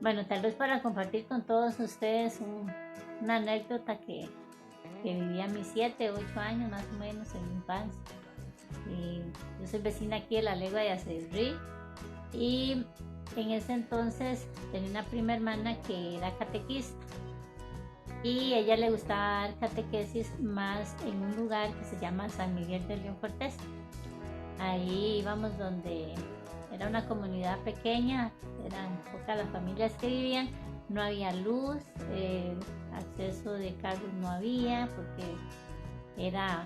Bueno, tal vez para compartir con todos ustedes una anécdota que viví a mis 7, 8 años más o menos en mi infancia. Yo soy vecina aquí de la Legua de Acerrí y en ese entonces tenía una prima hermana que era catequista y a ella le gustaba dar catequesis más en un lugar que se llama San Miguel de León Cortés. Ahí íbamos donde era una comunidad pequeña, eran pocas las familias que vivían, no había luz, acceso de carros no había porque era,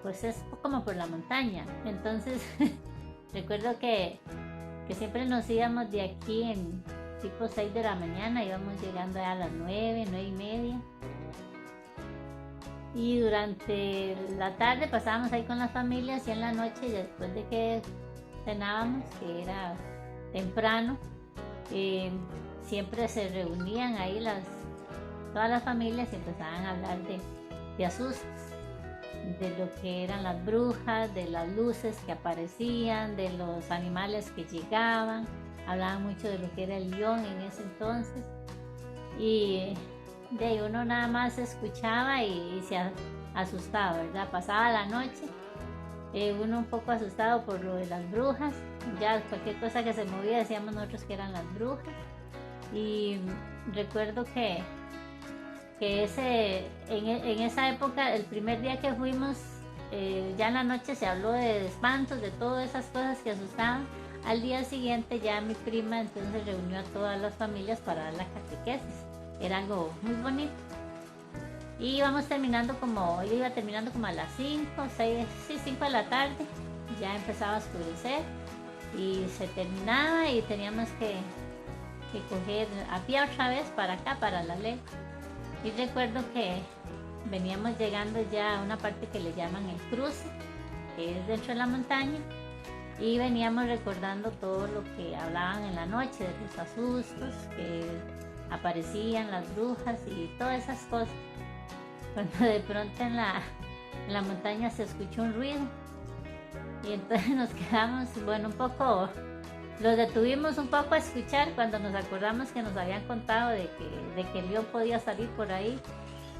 pues es como por la montaña. Entonces recuerdo que siempre nos íbamos de aquí en tipo 6 de la mañana, íbamos llegando a las 9, 9 y media. Y durante la tarde pasábamos ahí con las familias y en la noche, después de que cenábamos, que era temprano, eh, siempre se reunían ahí todas las familias y empezaban a hablar de asustos, de lo que eran las brujas, de las luces que aparecían, de los animales que llegaban. Hablaban mucho de lo que era el león en ese entonces. Y de ahí uno nada más escuchaba y se asustaba, ¿verdad? Pasaba la noche, uno un poco asustado por lo de las brujas, ya cualquier cosa que se movía decíamos nosotros que eran las brujas. Y recuerdo que en esa época, el primer día que fuimos, ya en la noche se habló de espantos, de todas esas cosas que asustaban. Al día siguiente ya mi prima entonces reunió a todas las familias para dar la catequesis. Era algo muy bonito. Y íbamos terminando como, yo iba terminando como a las 5, 6, sí, 5 de la tarde. Ya empezaba a oscurecer y se terminaba y teníamos que coger a pie otra vez para acá, para la ley. Y recuerdo que veníamos llegando ya a una parte que le llaman el cruce, que es dentro de la montaña, y veníamos recordando todo lo que hablaban en la noche, de los asustos, que aparecían las brujas y todas esas cosas. Cuando de pronto en la montaña se escuchó un ruido y entonces nos quedamos, bueno, un poco, los detuvimos un poco a escuchar cuando nos acordamos que nos habían contado de que el león podía salir por ahí.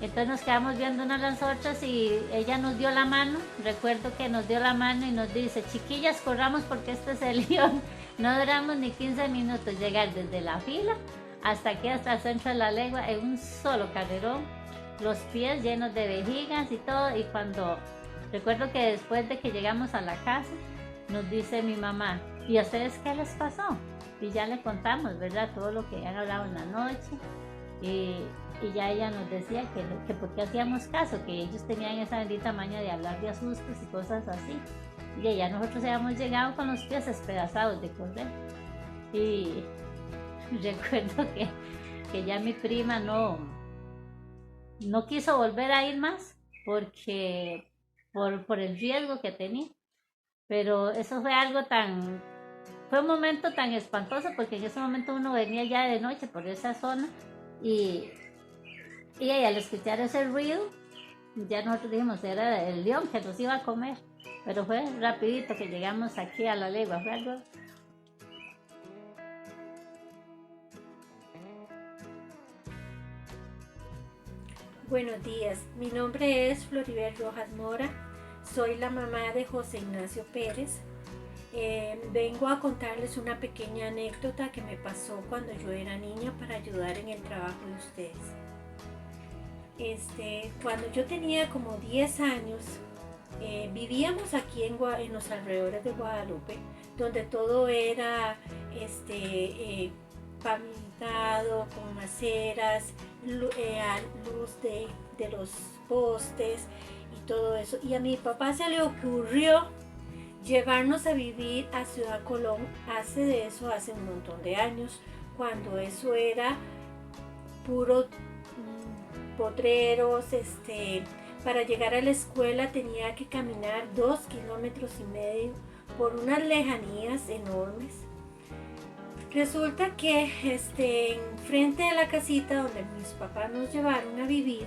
Entonces nos quedamos viendo unas a las otras y ella nos dio la mano, recuerdo que nos dio la mano y nos dice, chiquillas, corramos porque este es el león. No duramos ni 15 minutos llegar desde la fila hasta aquí, hasta el centro de la legua, en un solo carrerón, los pies llenos de vejigas y todo. Y cuando, recuerdo que después de que llegamos a la casa, nos dice mi mamá, ¿y a ustedes qué les pasó? Y ya le contamos, ¿verdad? Todo lo que han hablado en la noche. Y ya ella nos decía que por qué hacíamos caso, que ellos tenían esa bendita maña de hablar de asustos y cosas así. Y ya nosotros habíamos llegado con los pies despedazados de correr. Y recuerdo que ya mi prima no quiso volver a ir más porque por el riesgo que tenía. Pero eso fue algo fue un momento tan espantoso porque en ese momento uno venía ya de noche por esa zona y, y al escuchar ese ruido, ya nosotros dijimos, era el león que nos iba a comer. Pero fue rapidito que llegamos aquí a la legua, fue algo. Buenos días, mi nombre es Floribel Rojas Mora, soy la mamá de José Ignacio Pérez. Vengo a contarles una pequeña anécdota que me pasó cuando yo era niña para ayudar en el trabajo de ustedes. Cuando yo tenía como 10 años, vivíamos aquí en los alrededores de Guadalupe, donde todo era pavimentado, con aceras, luz de los postes y todo eso. Y a mi papá se le ocurrió llevarnos a vivir a Ciudad Colón hace un montón de años, cuando eso era puro potreros. Para llegar a la escuela tenía que caminar 2,5 kilómetros por unas lejanías enormes. Resulta que frente a la casita donde mis papás nos llevaron a vivir,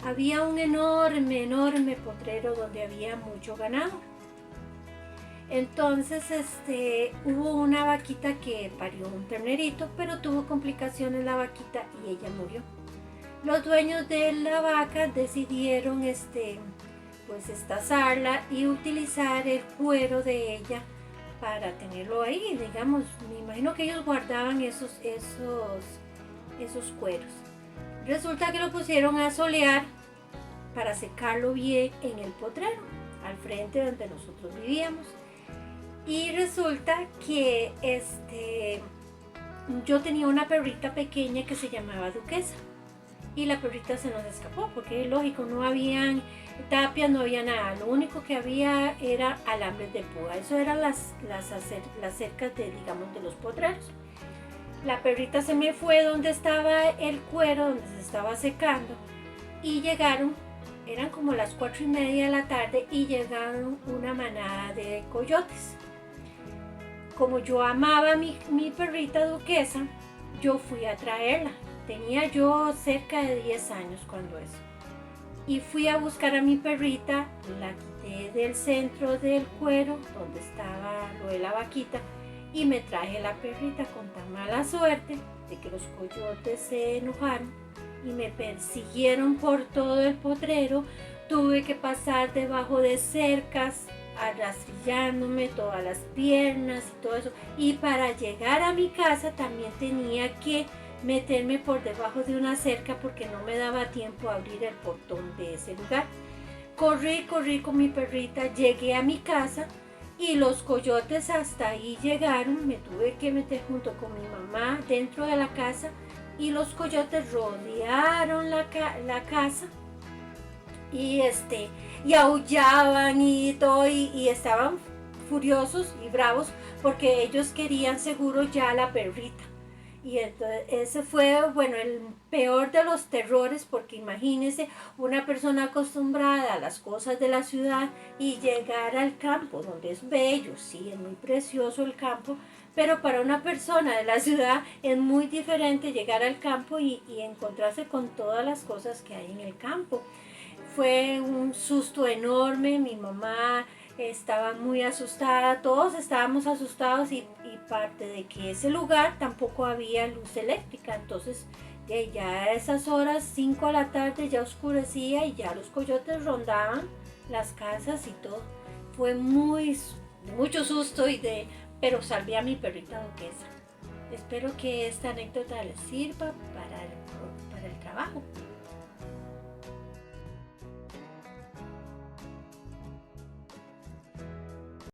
había un enorme potrero donde había mucho ganado. Entonces hubo una vaquita que parió un ternerito, pero tuvo complicaciones la vaquita y ella murió. Los dueños de la vaca decidieron pues estazarla y utilizar el cuero de ella para tenerlo ahí, digamos. Me imagino que ellos guardaban esos cueros. Resulta que lo pusieron a solear para secarlo bien en el potrero, al frente donde nosotros vivíamos. Y resulta que yo tenía una perrita pequeña que se llamaba Duquesa. Y la perrita se nos escapó, porque es lógico, no habían tapias, no había nada. Lo único que había era alambres de púa. Eso eran las cercas digamos, de los potreros. La perrita se me fue donde estaba el cuero, donde se estaba secando. Y llegaron, eran como las 4:30 de la tarde, y llegaron una manada de coyotes. Como yo amaba a mi perrita Duquesa, yo fui a traerla. Tenía yo cerca de 10 años cuando eso. Y fui a buscar a mi perrita, la quité del centro del cuero, donde estaba lo de la vaquita, y me traje la perrita con tan mala suerte de que los coyotes se enojaron y me persiguieron por todo el potrero. Tuve que pasar debajo de cercas, arrastrillándome todas las piernas y todo eso. Y para llegar a mi casa también tenía que meterme por debajo de una cerca porque no me daba tiempo a abrir el portón de ese lugar. Corrí con mi perrita, llegué a mi casa y los coyotes hasta ahí llegaron. Me tuve que meter junto con mi mamá dentro de la casa y los coyotes rodearon la casa y aullaban y todo y estaban furiosos y bravos porque ellos querían seguro ya la perrita. Y entonces ese fue, bueno, el peor de los terrores, porque imagínense una persona acostumbrada a las cosas de la ciudad y llegar al campo, donde es bello, sí, es muy precioso el campo, pero para una persona de la ciudad es muy diferente llegar al campo y encontrarse con todas las cosas que hay en el campo. Fue un susto enorme, mi mamá estaba muy asustada, todos estábamos asustados y parte de que ese lugar tampoco había luz eléctrica, entonces ya a esas horas, 5 de la tarde, ya oscurecía y ya los coyotes rondaban las casas y todo. Fue mucho susto pero salvé a mi perrita Duquesa. Espero que esta anécdota les sirva para el